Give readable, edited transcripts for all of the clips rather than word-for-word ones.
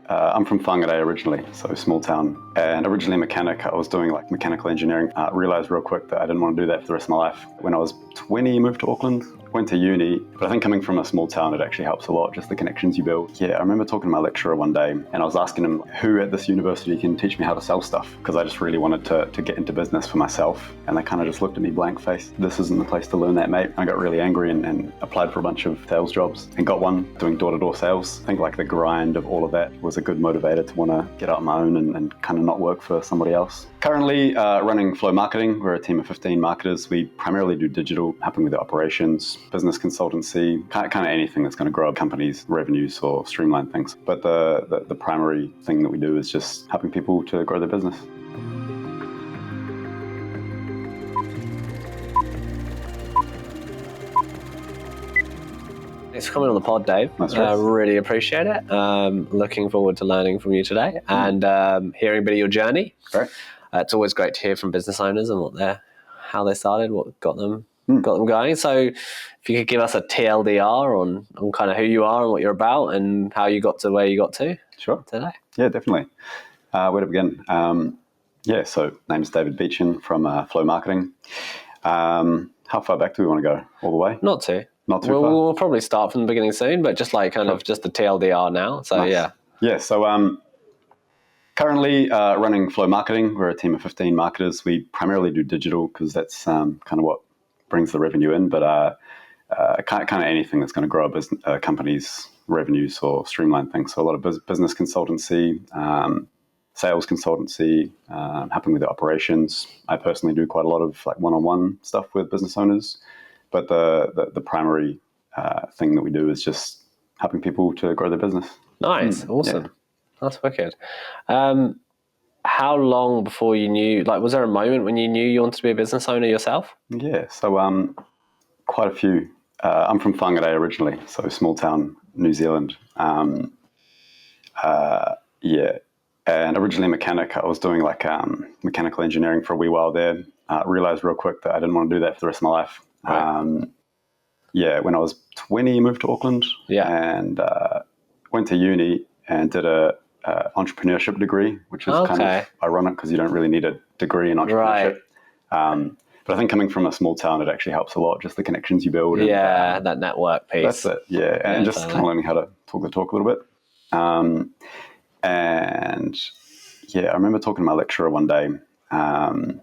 I'm from Whangarei originally, so small town, and originally a mechanic. I was doing like mechanical engineering. Realised real quick that I didn't want to do that for the rest of my life. When I was 20, moved to Auckland, went to uni, but I think coming from a small town, it actually helps a lot, just the connections you build. Yeah, I remember talking to my lecturer one day, and I was asking him who at this university can teach me how to sell stuff, because I just really wanted to get into business for myself, and they kind of just looked at me blank-faced. This isn't the place to learn that, mate. I got really angry and applied for a bunch of sales jobs and got one doing door-to-door sales. I think like the grind of all of that was a good motivator to want to get out on my own and kind of not work for somebody else. Currently running Flow Marketing. We're a team of 15 marketers. We primarily do digital, helping with the operations, business consultancy, kind of anything that's going to grow a company's revenues or streamline things. But the primary thing that we do is just helping people to grow their business. Thanks for coming on the pod, Dave. Really appreciate it. Looking forward to learning from you today and hearing a bit of your journey. Great. It's always great to hear from business owners and how they started, what got them going. So if you could give us a TLDR on kind of who you are and what you're about and how you got to where you got to today. Yeah, definitely. Where to begin? So name's David Beachen from Flow Marketing. How far back do we want to go? All the way? Not too far? We'll probably start from the beginning soon, but just like kind of just the TLDR now. So nice. Yeah, so currently running Flow Marketing. We're a team of 15 marketers. We primarily do digital because that's kind of what brings the revenue in, but kind of anything that's going to grow a company's revenues or streamline things. So a lot of business consultancy, sales consultancy, helping with the operations. I personally do quite a lot of like one-on-one stuff with business owners, but the primary thing that we do is just helping people to grow their business. Nice, awesome. Yeah. That's wicked. How long before you knew, like, was there a moment when you knew you wanted to be a business owner yourself? Yeah, so quite a few. I'm from Whangarei originally, so small town, New Zealand. And originally a mechanic. I was doing like mechanical engineering for a wee while there. Realised real quick that I didn't want to do that for the rest of my life. Right. When I was 20, moved to Auckland and went to uni and did a entrepreneurship degree, which is kind of ironic because you don't really need a degree in entrepreneurship. Right. But I think coming from a small town, it actually helps a lot, just the connections you build. Yeah, that network piece. That's it, yeah. And just kind of learning how to talk the talk a little bit. I remember talking to my lecturer one day, and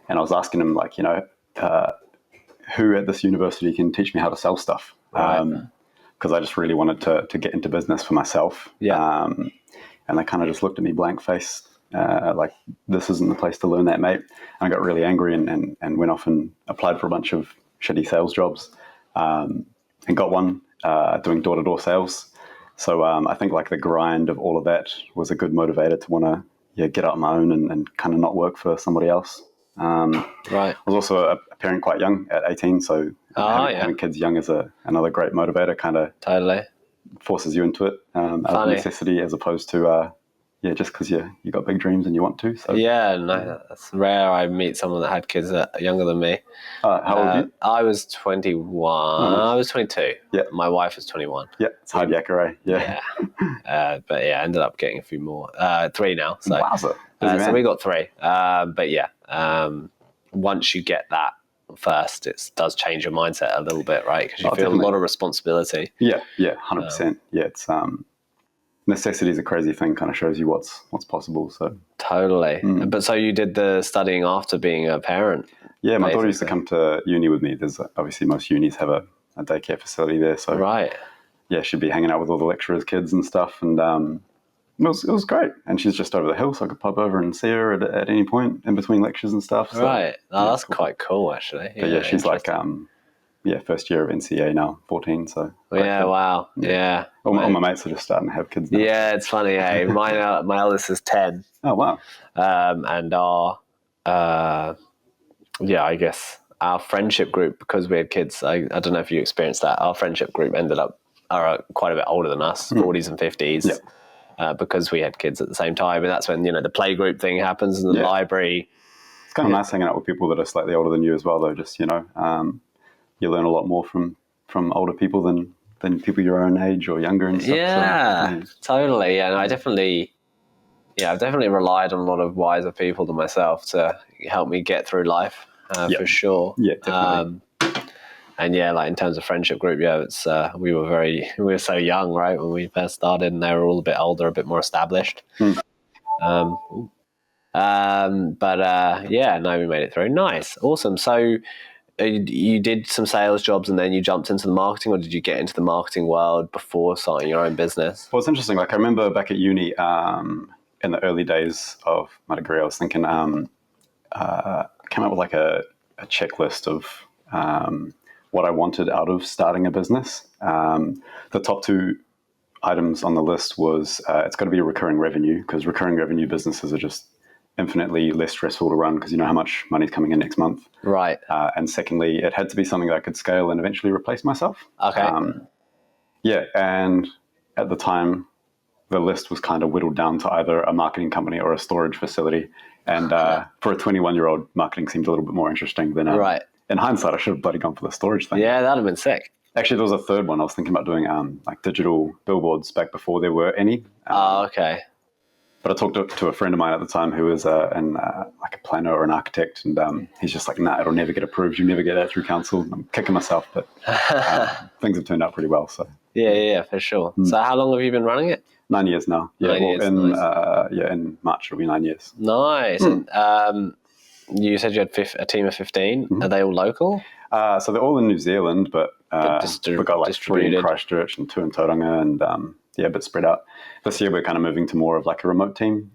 I was asking him, like, who at this university can teach me how to sell stuff? Because I just really wanted to get into business for myself. Yeah. And they kind of just looked at me blank-faced, like, this isn't the place to learn that, mate. And I got really angry and went off and applied for a bunch of shitty sales jobs and got one doing door-to-door sales. So I think like the grind of all of that was a good motivator to want to get out on my own and kind of not work for somebody else. I was also a parent quite young at 18, so having kids young is another great motivator, kind of totally forces you into it out of necessity as opposed to just because you got big dreams and you want to. So. Yeah, no, that's rare. I meet someone that had kids that are younger than me. How old are you? I was 21. Oh, nice. I was 22. Yeah. My wife was 21. Yeah, it's hard yakka, eh? Yeah. But I ended up getting a few more. 3 now. So, wowza. So we got 3. Once you get that first, it does change your mindset a little bit, right? Because you feel definitely a lot of responsibility. Yeah, 100%. It's necessity is a crazy thing, kind of shows you what's possible. So totally. But so you did the studying after being a parent? Yeah, my daughter used to come to uni with me. There's obviously most unis have a daycare facility there. So yeah, she'd be hanging out with all the lecturers' kids and stuff, and it was great. And she's just over the hill, so I could pop over and see her at any point in between lectures and stuff. So, that's cool. Quite cool, actually. But she's like first year of NCA now, 14. So wow. Yeah. All my mates are just starting to have kids now. Yeah, it's funny. Hey, my eldest is 10. Oh wow. And our I guess our friendship group, because we had kids. I don't know if you experienced that. Our friendship group ended up are quite a bit older than us, 40s and 50s. Yeah. Because we had kids at the same time, and that's when the playgroup thing happens in the library. It's kind of nice hanging out with people that are slightly older than you as well, though. Just you learn a lot more from older people than than people your own age or younger and stuff. Yeah, totally. Yeah, and I've definitely relied on a lot of wiser people than myself to help me get through life, for sure. Yeah, definitely. And yeah, like in terms of friendship group, it's we were so young, right, when we first started, and they were all a bit older, a bit more established. No, we made it through. Nice, awesome. So you did some sales jobs, and then you jumped into the marketing, or did you get into the marketing world before starting your own business? Well, it's interesting. Like I remember back at uni, in the early days of my degree, I was thinking, came up with like a checklist of what I wanted out of starting a business. The top two items on the list was it's got to be a recurring revenue, because recurring revenue businesses are just infinitely less stressful to run because you know how much money's coming in next month. Right. And secondly, it had to be something that I could scale and eventually replace myself. Okay. And at the time, the list was kind of whittled down to either a marketing company or a storage facility. And for a 21-year-old, marketing seemed a little bit more interesting than right. In hindsight, I should have bloody gone for the storage thing. Yeah, that'd have been sick. Actually, there was a third one. I was thinking about doing like digital billboards back before there were any. Okay. But I talked to a friend of mine at the time who was like a planner or an architect, and he's just like, nah, it'll never get approved. You never get that through council. I'm kicking myself, but things have turned out pretty well. So yeah, for sure. So how long have you been running it? 9 years now. Yeah, 9 years, in March it'll be 9 years. Nice. And you said you had a team of 15. Are they all local? So they're all in New Zealand, but we've got like 3 in Christchurch and 2 in Tauranga, and a bit spread out. This year we're kind of moving to more of like a remote team,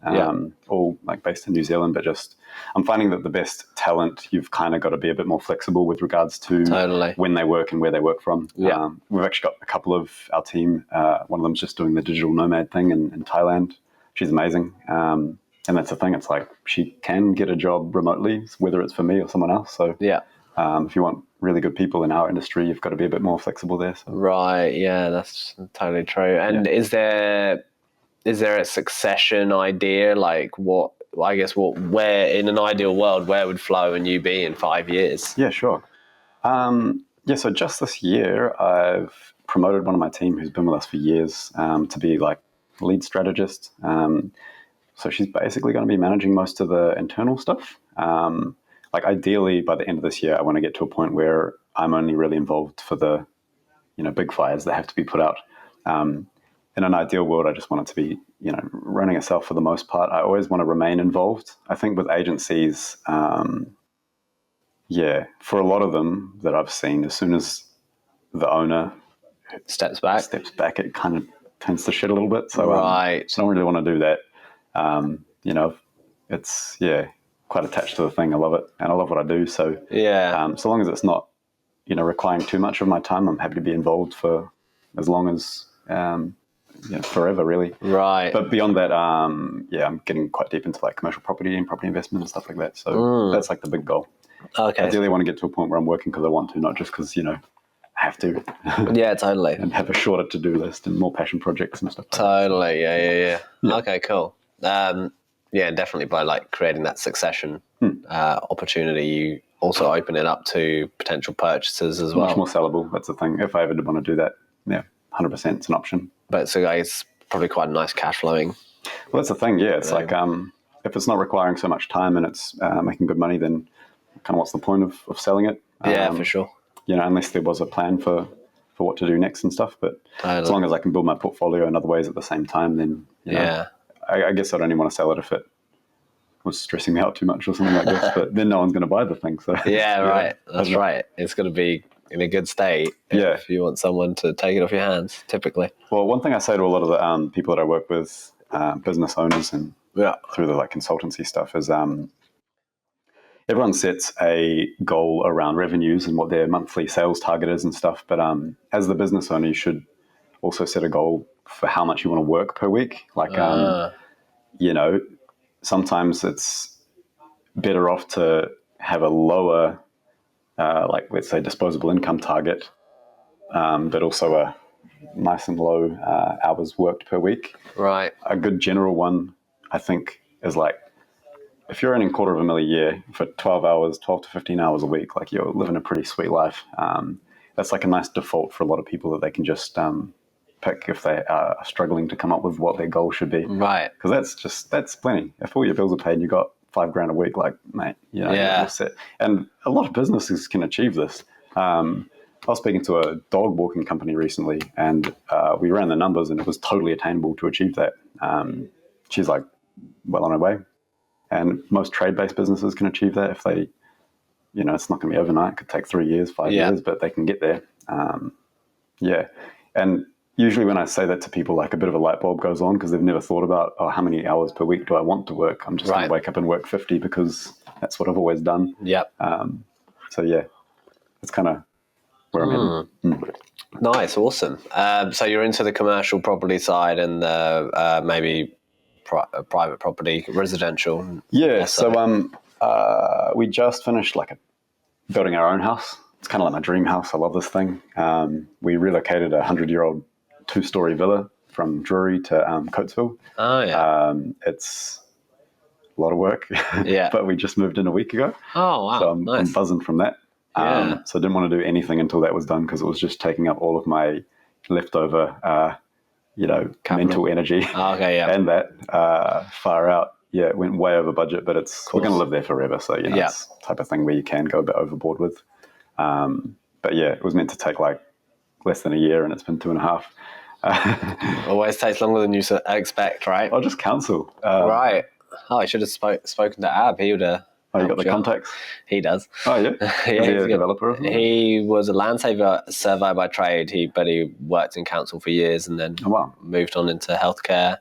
all like based in New Zealand, but just I'm finding that the best talent, you've kind of got to be a bit more flexible with regards to when they work and where they work from. Yeah. We've actually got a couple of our team. One of them's just doing the digital nomad thing in Thailand. She's amazing. And that's the thing. It's like she can get a job remotely, whether it's for me or someone else. So if you want really good people in our industry, you've got to be a bit more flexible there. So. Right. Yeah, that's totally true. And is there a succession idea? Like where in an ideal world, where would Flo and you be in 5 years? Yeah, sure. So just this year, I've promoted one of my team who's been with us for years to be like lead strategist. So she's basically going to be managing most of the internal stuff. Like ideally, by the end of this year, I want to get to a point where I'm only really involved for the, big fires that have to be put out. In an ideal world, I just want it to be, running itself for the most part. I always want to remain involved. I think with agencies, for a lot of them that I've seen, as soon as the owner steps back, it kind of turns to shit a little bit. So right. I don't really want to do that. It's quite attached to the thing. I love it, and I love what I do. So so long as it's not, requiring too much of my time, I'm happy to be involved for as long as forever, really. Right. But beyond that, I'm getting quite deep into like commercial property and property investment and stuff like that. So that's like the big goal. Okay. Ideally, I want to get to a point where I'm working because I want to, not just because I have to. Yeah, totally. And have a shorter to-do list and more passion projects and stuff. Totally. Yeah. Okay, cool. Definitely by like creating that succession opportunity, you also open it up to potential purchasers as well. Much more sellable. That's the thing. If I ever did want to do that, 100% it's an option. But so it's probably quite a nice cash flowing. Well, that's the thing. Yeah, it's like if it's not requiring so much time and it's making good money, then kind of what's the point of selling it? Yeah, for sure. Unless there was a plan for what to do next and stuff. But as long as I can build my portfolio in other ways at the same time, then I guess I'd only want to sell it if it was stressing me out too much or something like this. But then no one's going to buy the thing. So right. That's right. It's going to be in a good state if you want someone to take it off your hands, typically. Well, one thing I say to a lot of the people that I work with, business owners and through the like consultancy stuff is everyone sets a goal around revenues and what their monthly sales target is and stuff. But as the business owner, you should also set a goal for how much you want to work per week. Like, sometimes it's better off to have a lower, let's say, disposable income target, but also a nice and low hours worked per week. Right. A good general one, I think, is like, if you're earning $250,000 a year for 12 to 15 hours a week, like you're living a pretty sweet life. that's like a nice default for a lot of people that they can just pick if they are struggling to come up with what their goal should be. Right. Because that's plenty. If all your bills are paid and you got $5,000 a week, like, mate, you're set. And a lot of businesses can achieve this. I was speaking to a dog walking company recently, and we ran the numbers, and it was totally attainable to achieve that. She's like well on her way. And most trade-based businesses can achieve that if they, it's not going to be overnight. It could take 3 years, 5 years, but they can get there. And usually when I say that to people, like a bit of a light bulb goes on because they've never thought about, how many hours per week do I want to work? I'm just going to wake up and work 50 because that's what I've always done. Yep. So yeah, it's kind of where I'm heading. Nice, awesome. So you're into the commercial property side and the maybe private property, residential. Yeah. So we just finished building our own house. It's kind of like my dream house. I love this thing. We relocated a 100-year-old 2-story villa from Drury to Coatesville. Oh yeah. It's a lot of work. Yeah. But we just moved in a week ago. Oh wow. So nice. I'm buzzing from that. So I didn't want to do anything until that was done because it was just taking up all of my leftover, mental energy. Oh, okay, yeah. And that far out. Yeah, it went way over budget, but we're going to live there forever. So, it's the type of thing where you can go a bit overboard with. But yeah, it was meant to take less than a year, and it's been 2.5. Always takes longer than you expect, right? I'll just counsel. Right. Oh, I should have spoken to Ab. He would have. Oh, you got the contacts? He does. Oh, yeah? Yeah, Is he a developer? He was a land surveyor by trade, but he worked in council for years and then moved on into healthcare,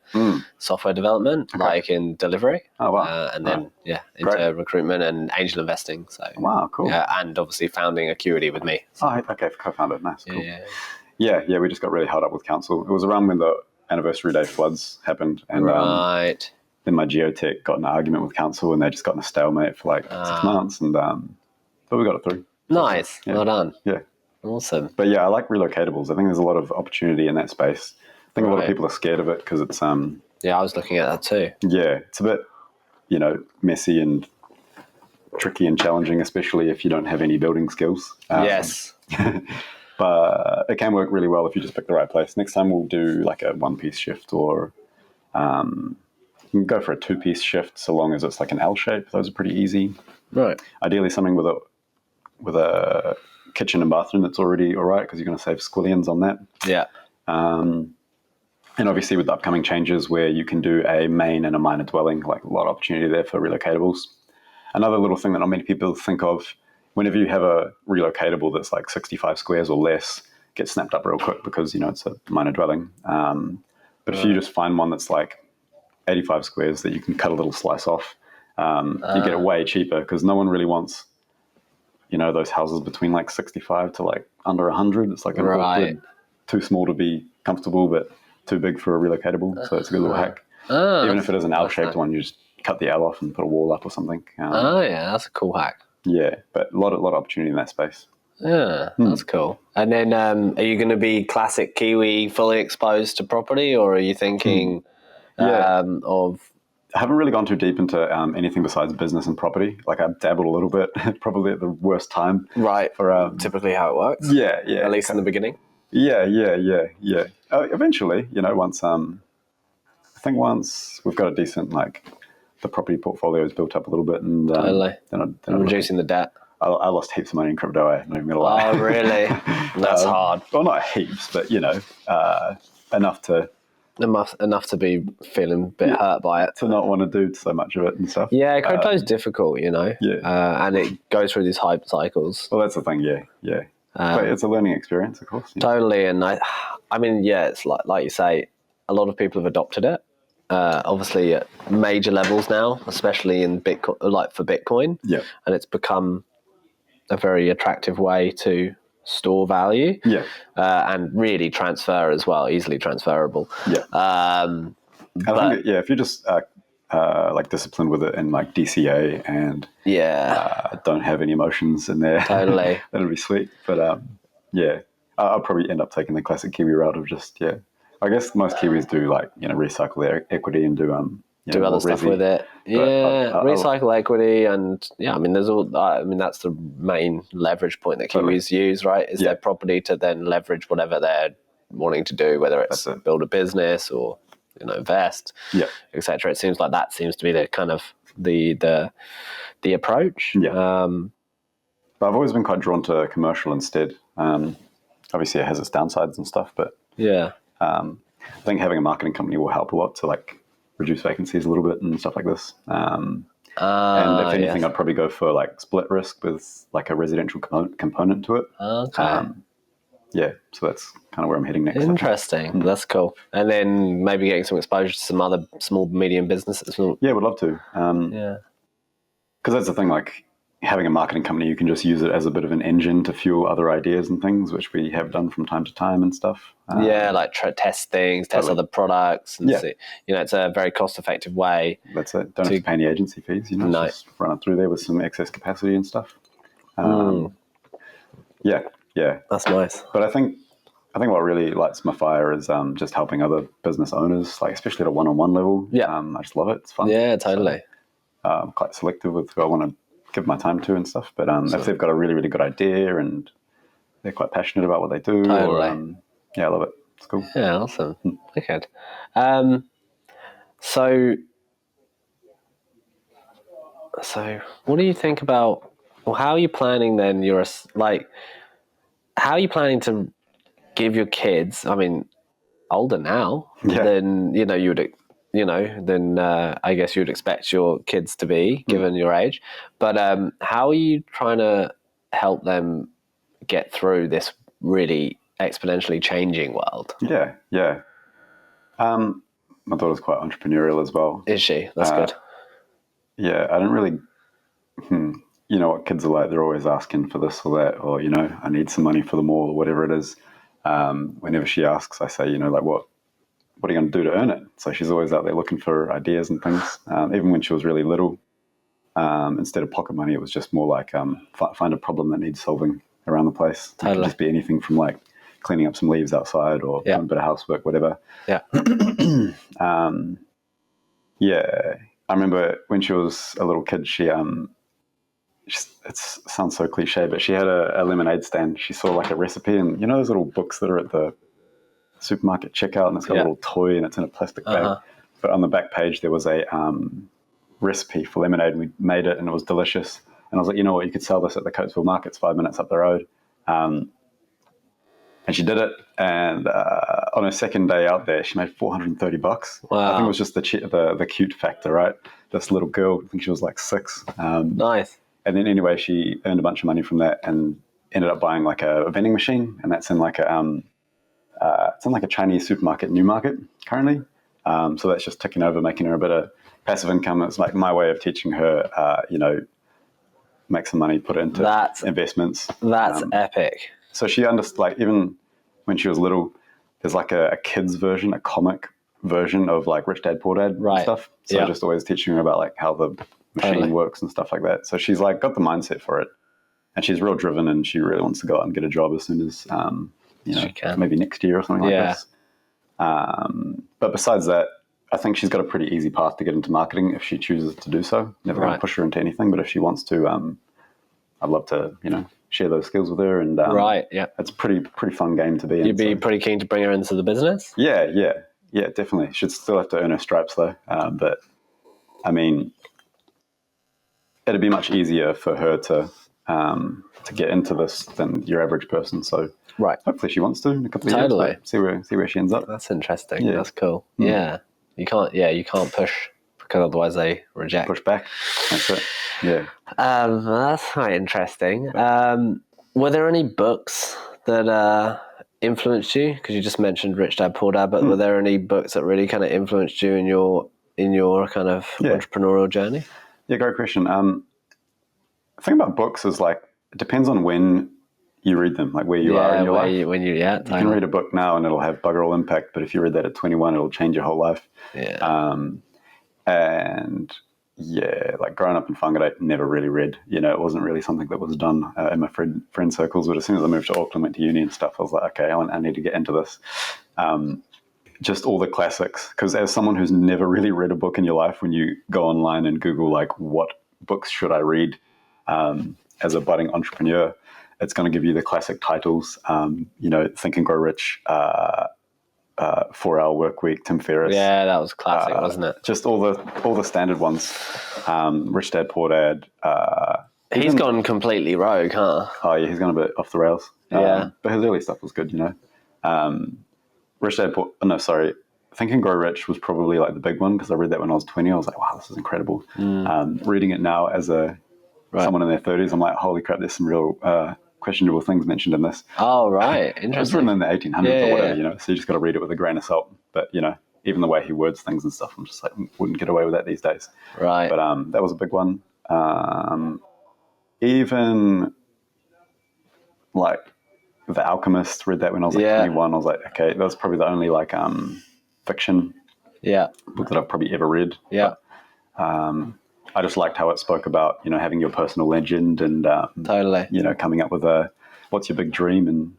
software development, like in delivery. Oh, wow. And then, into recruitment and angel investing. So wow, cool. Yeah, and obviously founding Acuity with me. So. Oh, okay, co-founded. Nice, cool. Yeah, we just got really held up with council. It was around when the anniversary day floods happened. And, right. Then my geotech got in an argument with council, and they just got in a stalemate for 6 months, and but we got it through. Nice, well done. Yeah, awesome. But yeah, I like relocatables. I think there's a lot of opportunity in that space. I think a lot of people are scared of it because it's Yeah, I was looking at that too. Yeah, it's a bit messy and tricky and challenging, especially if you don't have any building skills. Yes. But it can work really well if you just pick the right place. Next time we'll do a one-piece shift, or you can go for a 2-piece shift so long as it's an L shape. Those are pretty easy. Right. Ideally something with a kitchen and bathroom that's already all right because you're going to save squillions on that. Yeah. And obviously with the upcoming changes where you can do a main and a minor dwelling, a lot of opportunity there for relocatables. Another little thing that not many people think of, whenever you have a relocatable that's 65 squares or less, gets snapped up real quick because, it's a minor dwelling. But if you just find one that's 85 squares that you can cut a little slice off, you get it way cheaper because no one really wants, those houses between 65 to under 100. It's an awkward, too small to be comfortable, but too big for a relocatable. So it's a good little hack. Even if it is an L-shaped one, you just cut the L off and put a wall up or something. Yeah, that's a cool hack. Yeah, but a lot of opportunity in that space. Yeah, that's cool. And then are you going to be classic Kiwi, fully exposed to property, or are you thinking... of I haven't really gone too deep into anything besides business and property. I've dabbled a little bit, probably at the worst time. Right. For typically how it works. Yeah. At least in the beginning. Yeah. Eventually, once once we've got a decent the property portfolio is built up a little bit, and totally. Then reducing the debt. I lost heaps of money in crypto. I'm not even gonna lie. Oh, really? That's hard. Well, not heaps, but enough to be feeling a bit hurt by it. To not want to do so much of it and stuff. Yeah, crypto is difficult, and it goes through these hype cycles. Well, that's the thing, yeah. But it's a learning experience, of course. Yeah. Totally, and I mean, it's like you say, a lot of people have adopted it, obviously at major levels now, especially in Bitcoin, for Bitcoin. Yeah. And it's become a very attractive way to store value, and really transfer as well, easily transferable. Yeah. I think if you're just disciplined with it in DCA and don't have any emotions in there, totally, that'll be sweet. But I'll probably end up taking the classic Kiwi route of just I guess most Kiwis do recycle their equity and do do other stuff with it. Yeah, recycle equity, and I mean, there's all. I mean, that's the main leverage point that Kiwis use, right? Is their property to then leverage whatever they're wanting to do, whether it's build a business or invest, etc. It seems like that seems to be the kind of the approach. But I've always been quite drawn to commercial instead. Obviously, it has its downsides and stuff, but I think having a marketing company will help a lot to like reduce vacancies a little bit and stuff like this. And if anything, I'd probably go for like split risk with like a residential component to it. Okay. So that's kind of where I'm heading next. Interesting. That's cool. And then maybe getting some exposure to some other small, medium businesses. Yeah, would love to. Because that's the thing, like having a marketing company, you can just use it as a bit of an engine to fuel other ideas and things, which we have done from time to time and stuff. Like test things, test other products. And see, it's a very cost-effective way. That's it. Don't have to pay any agency fees, just run it through there with some excess capacity and stuff. Yeah. That's nice. But I think what really lights my fire is just helping other business owners, like especially at a one-on-one level. I just love it. It's fun. Yeah, totally. So, I'm quite selective with who I want to give my time to and stuff. But if they've got a really, really good idea and they're quite passionate about what they do, I love it. It's cool. Yeah, awesome. Okay. So what do you think about? Well, how are you planning then? How are you planning to give your kids? I mean, older now than you would. I guess you'd expect your kids to be, given your age. But how are you trying to help them get through this really exponentially changing world? Yeah. My daughter's quite entrepreneurial as well. Is she? That's good. Yeah, I don't really... You know what kids are like. They're always asking for this or that, or, I need some money for the mall or whatever it is. Whenever she asks, I say, like, what are you going to do to earn it? So she's always out there looking for ideas and things. Even when she was really little, instead of pocket money, it was just more like find a problem that needs solving around the place. Totally. It could just be anything from like cleaning up some leaves outside or doing a bit of housework, whatever. Yeah. I remember when she was a little kid, it sounds so cliche, but she had a lemonade stand. She saw like a recipe, and those little books that are at the supermarket checkout, and it's got a little toy and it's in a plastic bag. But on the back page there was a recipe for lemonade, and we made it and it was delicious. And I was like, you know what, you could sell this at the Coatesville Market. It's 5 minutes up the road. And she did it, and on her second day out there she made $430. Wow. I think it was just the cute factor, right? This little girl, I think she was like 6. Nice. And then anyway, she earned a bunch of money from that and ended up buying like a vending machine, and that's in like it's in like a Chinese supermarket, Newmarket currently. So that's just ticking over, making her a bit of passive income. It's like my way of teaching her, make some money, put it into investments. That's epic. So she understood, like, even when she was little, there's like a kid's version, a comic version of like Rich Dad, Poor Dad and stuff. So just always teaching her about like how the machine works and stuff like that. So she's like got the mindset for it, and she's real driven, and she really wants to go out and get a job as soon as, maybe next year or something like this. But besides that, I think she's got a pretty easy path to get into marketing if she chooses to do so. Never going to push her into anything, but if she wants to, I'd love to, share those skills with her. And it's a pretty fun game to be in. You'd be pretty keen to bring her into the business? Yeah, definitely. She'd still have to earn her stripes though. But I mean, it'd be much easier for her to get into this than your average person. So hopefully she wants to in a couple of years. See where she ends up. That's interesting. Yeah. That's cool. Yeah. You can't push, because otherwise they reject. Push back. That's it. Yeah. That's quite interesting. Were there any books that influenced you? Because you just mentioned Rich Dad Poor Dad, but were there any books that really kind of influenced you in your kind of entrepreneurial journey? Yeah, great question. The thing about books is like it depends on when you read them, like where you are in your life. You can read a book now and it'll have bugger all impact, but if you read that at 21, it'll change your whole life. Yeah. Like growing up in Whangarei, never really read. It wasn't really something that was done in my friend circles. But as soon as I moved to Auckland, went to uni and stuff, I was like, okay, I need to get into this. just all the classics. Because as someone who's never really read a book in your life, when you go online and Google like what books should I read as a budding entrepreneur, it's going to give you the classic titles. Think and Grow Rich, 4-Hour Work Week, Tim Ferriss. Yeah, that was classic, wasn't it? Just all the standard ones. Rich Dad, Poor Dad. He's gone completely rogue, huh? Oh yeah, he's gone a bit off the rails. Yeah. But his early stuff was good, Rich Dad, Think and Grow Rich was probably like the big one because I read that when I was 20. I was like, wow, this is incredible. Reading it now as someone in their 30s, I'm like, holy crap, there's some real questionable things mentioned in this. Oh, right. Interesting. It was written in the 1800s or whatever, so you just got to read it with a grain of salt. But, even the way he words things and stuff, I'm just like, wouldn't get away with that these days. Right. But that was a big one. Even like The Alchemist, read that when I was 21. I was like, okay, that was probably the only like fiction book that I've probably ever read. Yeah. But, I just liked how it spoke about, having your personal legend and, totally, coming up with what's your big dream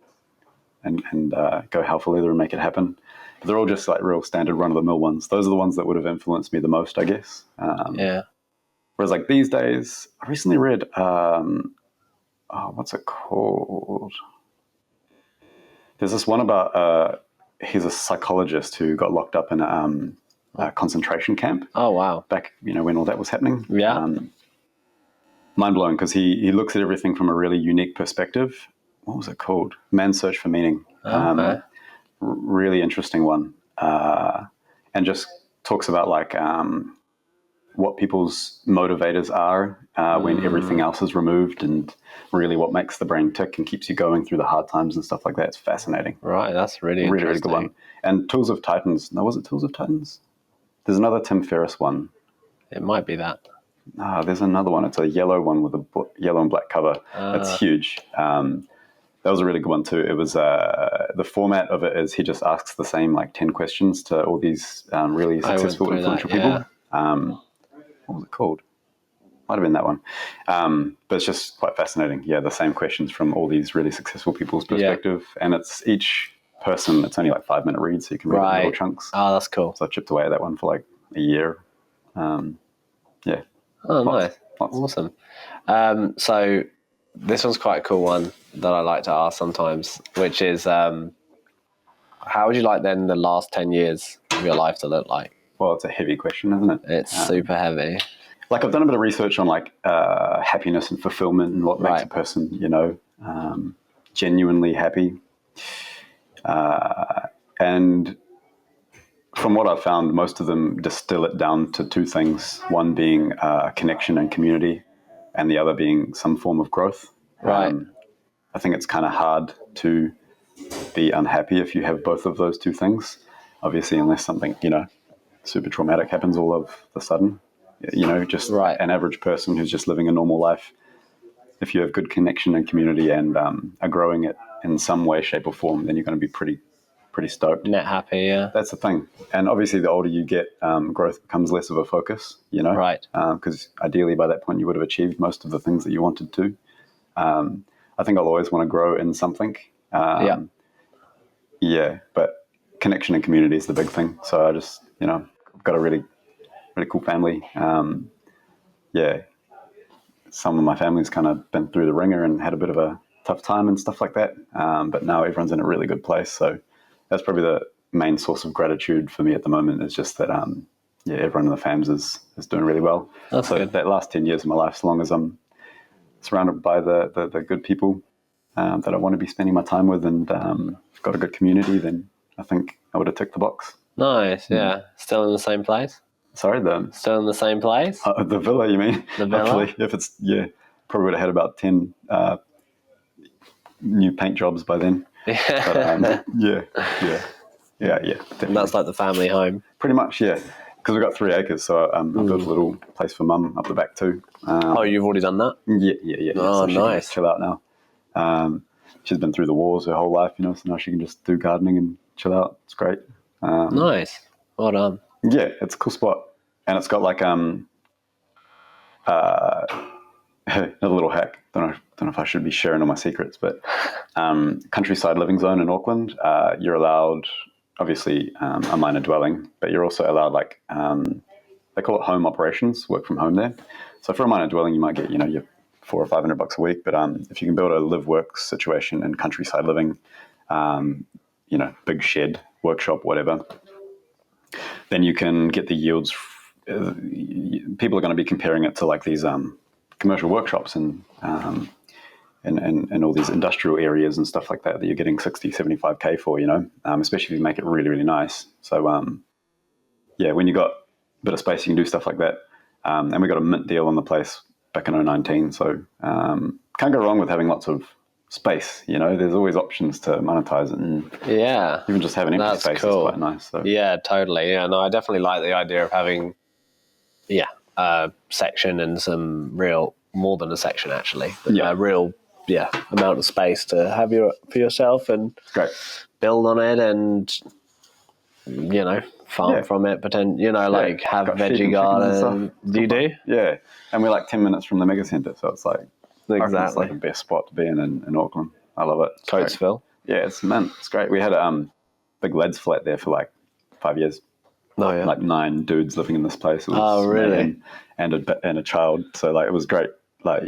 and go hell for leather and make it happen. But they're all just like real standard run-of-the-mill ones. Those are the ones that would have influenced me the most, I guess. Whereas like these days, I recently read, what's it called? There's this one about, he's a psychologist who got locked up in a concentration camp. Oh, wow. Back, when all that was happening. Yeah. Mind-blowing because he looks at everything from a really unique perspective. What was it called? Man's Search for Meaning. Okay. Really interesting one. And just talks about like what people's motivators are when everything else is removed and really what makes the brain tick and keeps you going through the hard times and stuff like that. It's fascinating. Right, that's really interesting. Really good one. And Tools of Titans. No, was it Tools of Titans? There's another Tim Ferriss one. It might be that. There's another one. It's a yellow one with a yellow and black cover. It's huge. That was a really good one too. It was the format of it is he just asks the same like 10 questions to all these really successful, influential people. What was it called? Might have been that one. But it's just quite fascinating. Yeah, the same questions from all these really successful people's perspective. And it's each person, it's only like 5-minute reads, so you can read it in little chunks. Oh, that's cool. So I chipped away at that one for like a year. Yeah. Oh, nice. Awesome. So this one's quite a cool one that I like to ask sometimes, which is how would you like then the last 10 years of your life to look like? Well, it's a heavy question, isn't it? It's super heavy. Like I've done a bit of research on like happiness and fulfillment and what makes a person, genuinely happy. And from what I've found, most of them distill it down to two things. One being connection and community, and the other being some form of growth. Right. I think it's kind of hard to be unhappy if you have both of those two things. Obviously, unless something, super traumatic happens all of a sudden. Just an average person who's just living a normal life. If you have good connection and community and are growing it in some way, shape or form, then you're going to be pretty stoked. Net happy, yeah. That's the thing. And obviously the older you get, growth becomes less of a focus, Right. Because ideally by that point you would have achieved most of the things that you wanted to. I think I'll always want to grow in something. Yeah, but connection and community is the big thing. So I just, I've got a really, really cool family. Some of my family's kind of been through the ringer and had a bit of a tough time and stuff like that. But now everyone's in a really good place. So that's probably the main source of gratitude for me at the moment is just that, everyone in the fams is doing really well. That's so good. That last 10 years of my life, as long as I'm surrounded by the good people that I want to be spending my time with and got a good community, then I think I would have ticked the box. Nice, yeah. Still in the same place? Sorry, Still in the same place? The villa, you mean? The villa? Hopefully, if it's, probably would have had about 10 new paint jobs by then. But, yeah, definitely. And that's like the family home? Pretty much, yeah. Because we've got 3 acres, so I built a little place for Mum up the back too. You've already done that? Yeah. Oh, so she can nice. just chill out now. She's been through the wars her whole life, so now she can just do gardening and chill out. It's great. Nice. Well done. Yeah, it's a cool spot. And it's got like another little hack. Don't know if I should be sharing all my secrets, but countryside living zone in Auckland, you're allowed obviously a minor dwelling, but you're also allowed like they call it home operations, work from home there. So for a minor dwelling, you might get your $400 or $500 a week, but if you can build a live-work situation in countryside living, big shed, workshop, whatever, then you can get the yields. People are going to be comparing it to like these commercial workshops and all these industrial areas and stuff like that you're getting 60, 75K for, especially if you make it really, really nice. So, when you got a bit of space, you can do stuff like that. And we got a mint deal on the place back in 2019. So can't go wrong with having lots of space. There's always options to monetize it. And even just having empty space is quite nice. So. Yeah, totally. Yeah, no, I definitely like the idea of having, a section and some real, more than a section actually, but a real amount of space to have for yourself and build on it and farm from it, like have a veggie garden. Do you do? Yeah, and we're like 10 minutes from the mega centre, so it's like it's like the best spot to be in Auckland. I love it. Coatesville. Yeah, it's mint. It's great. We had a big lads flat there for like 5 years. Oh yeah, like 9 dudes living in this place. It was oh really? And a child. So like it was great. Like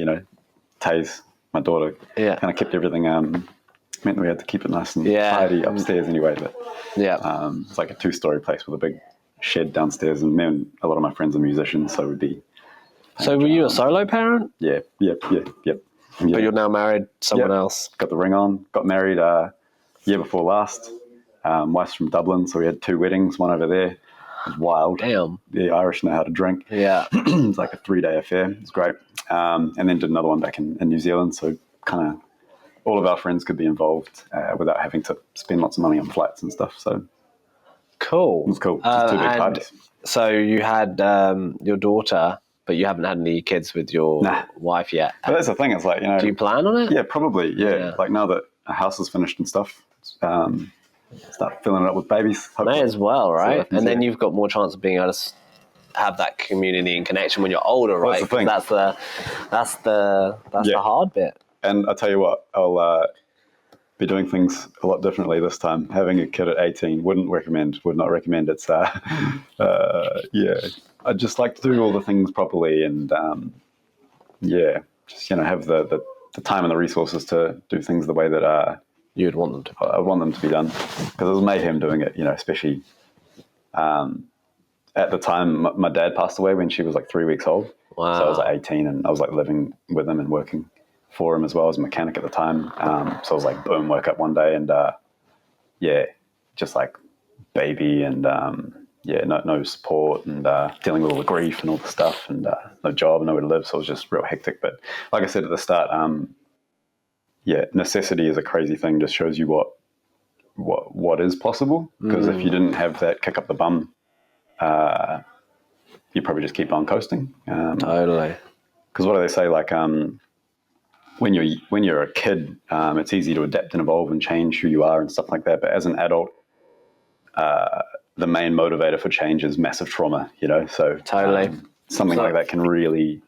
Taze, my daughter, kind of kept everything. Meant that we had to keep it nice and tidy upstairs anyway. But it's like a 2-story place with a big shed downstairs. And me and a lot of my friends are musicians, so we'd be. So were you a solo parent? Yeah. But you're now married to someone else. Got the ring on. Got married year before last. Wife's from Dublin, so we had 2 weddings, one over there. It was wild. Damn. The Irish know how to drink. Yeah. It's like a 3-day affair. It was great. And then did another one back in New Zealand. So kind of all of our friends could be involved without having to spend lots of money on flights and stuff. So cool. It was cool. Just 2 big parties. So you had your daughter, but you haven't had any kids with your wife yet. But that's the thing. It's like, do you plan on it? Yeah, probably. Yeah. Like now that our house is finished and stuff, start filling it up with babies. Hopefully. May as well, right? And then you've got more chance of being able to have that community and connection when you're older, right? That's the hard bit. And I tell you what, I'll be doing things a lot differently this time. Having a kid at 18 would not recommend. It's I just like to do all the things properly and just have the time and the resources to do things the way that you'd want them to. I want them to be done, because it was mayhem doing it, especially at the time my dad passed away when she was like 3 weeks old. Wow. So I was like 18 and I was like living with him and working for him as well as a mechanic at the time. So I was like, boom, woke up one day and just like baby and no support and dealing with all the grief and all the stuff and no job and nowhere to live. So it was just real hectic. But like I said at the start, necessity is a crazy thing. Just shows you what is possible. Because if you didn't have that kick up the bum, you probably just keep on coasting. Totally. Because what do they say? Like when you're a kid, it's easy to adapt and evolve and change who you are and stuff like that. But as an adult, the main motivator for change is massive trauma. So totally something like that can really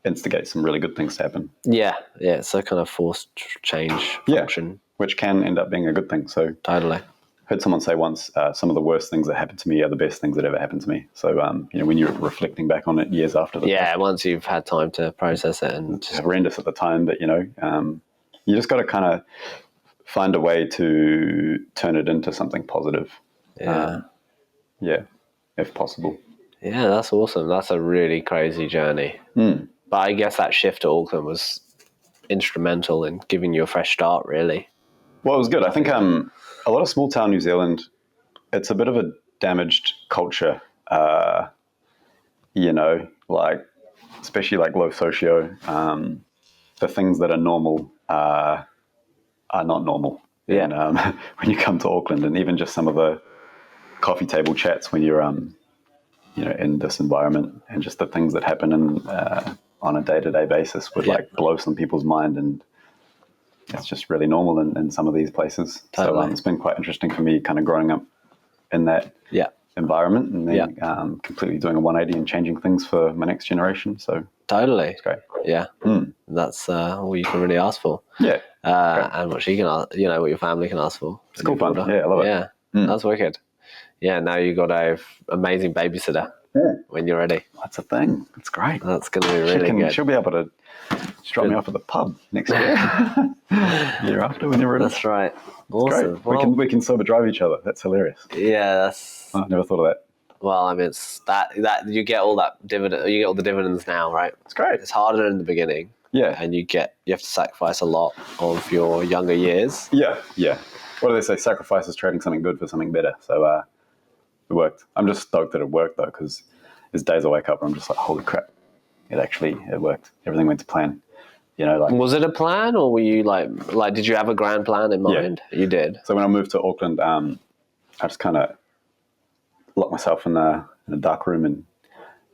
instigate some really good things to happen. Yeah. It's a kind of forced change function, which can end up being a good thing. So totally. Heard someone say once, some of the worst things that happened to me are the best things that ever happened to me. So, when you're reflecting back on it years after the fact, once you've had time to process it, and it's horrendous at the time, but you just got to kind of find a way to turn it into something positive. If possible. Yeah, that's awesome. That's a really crazy journey. But I guess that shift to Auckland was instrumental in giving you a fresh start, really. Well, it was good. I think a lot of small town New Zealand, it's a bit of a damaged culture, like especially like low socio. The things that are normal are not normal. Yeah. And, when you come to Auckland, and even just some of the coffee table chats when you're in this environment, and just the things that happen on a day-to-day basis would like blow some people's mind, and it's just really normal in some of these places. Totally. So it's been quite interesting for me kind of growing up in that. Yeah. environment, and then completely doing a 180 and changing things for my next generation. So totally, it's great. Yeah, that's all you can really ask for. Yeah, and what she can, what your family can ask for. It's cool fun. Yeah, I love it. Yeah, that's wicked. Yeah, now you got a amazing babysitter when you're ready. That's a thing. It's great. That's going to be really good. She'll be able to drop me off at the pub next year. Year after, whenever it is. That's right. Awesome. Great. Well, we can sober drive each other. That's hilarious. Yeah, I never thought of that. Well, I mean, it's that you get all that dividend. You get all the dividends now, right? It's great. It's harder in the beginning. Yeah, and you have to sacrifice a lot of your younger years. Yeah. What do they say? Sacrifice is trading something good for something better. So it worked. I'm just stoked that it worked though, because there's days I wake up and I'm just like, holy crap, it worked. Everything went to plan. Was it a plan, or were you like did you have a grand plan in mind? Yeah. You did. So when I moved to Auckland, I just kind of locked myself in a dark room and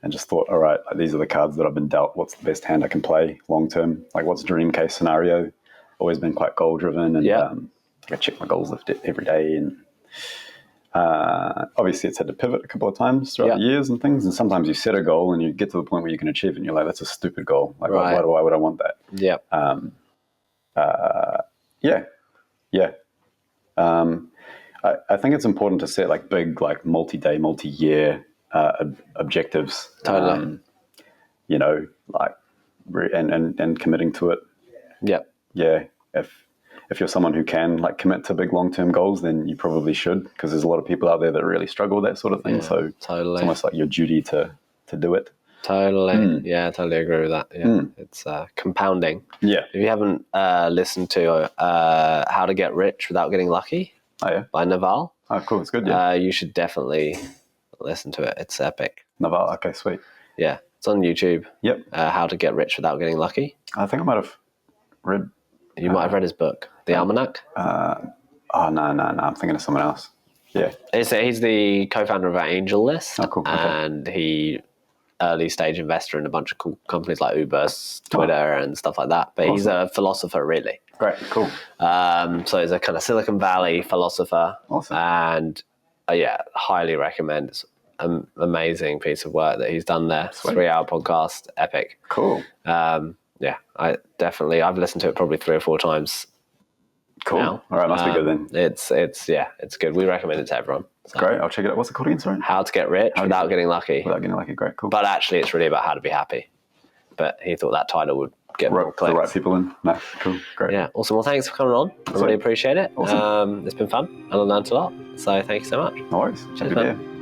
just thought, all right, these are the cards that I've been dealt. What's the best hand I can play long term? Like, what's the dream case scenario? Always been quite goal driven, and I check my goals lifted every day. And obviously, it's had to pivot a couple of times throughout the years and things. And sometimes you set a goal and you get to the point where you can achieve it, and you're like, that's a stupid goal. Like, why would I want that? Yeah. I think it's important to set like big, like multi-day, multi-year objectives. Totally. And committing to it. Yeah. Yeah. If you're someone who can like commit to big long-term goals, then you probably should, because there's a lot of people out there that really struggle with that sort of thing. So totally. It's almost like your duty to do it. Totally. Yeah, I totally agree with that. Yeah. It's compounding. Yeah. If you haven't listened to How to Get Rich Without Getting Lucky by Naval. Oh, cool. It's good. Yeah. You should definitely listen to it. It's epic. Naval. Okay, sweet. Yeah. It's on YouTube. Yep. How to Get Rich Without Getting Lucky. I think I might have read. You might have read his book, The Almanac. No. I'm thinking of someone else. Yeah. He's the co-founder of our Angel List. Oh, cool. Okay. And he early stage investor in a bunch of cool companies like Uber, Twitter, and stuff like that. But he's a philosopher, really. Great. Cool. So he's a kind of Silicon Valley philosopher. Awesome. And highly recommend. It's an amazing piece of work that he's done there. Sweet. 3-hour podcast, epic. Cool. I've listened to it probably 3 or 4 times. Cool. Now. All right, must be good then. It's good. We recommend it to everyone. So. Great. I'll check it out. What's it called again, sorry? How to Get Rich Without Getting Lucky. Without Getting Lucky. Great. Cool. But actually, it's really about how to be happy. But he thought that title would get more clicks. The right people in. No, cool. Great. Yeah, awesome. Well, thanks for coming on. I really appreciate it. Awesome. It's been fun and I learned a lot. So thank you so much. No worries. Cheers, man.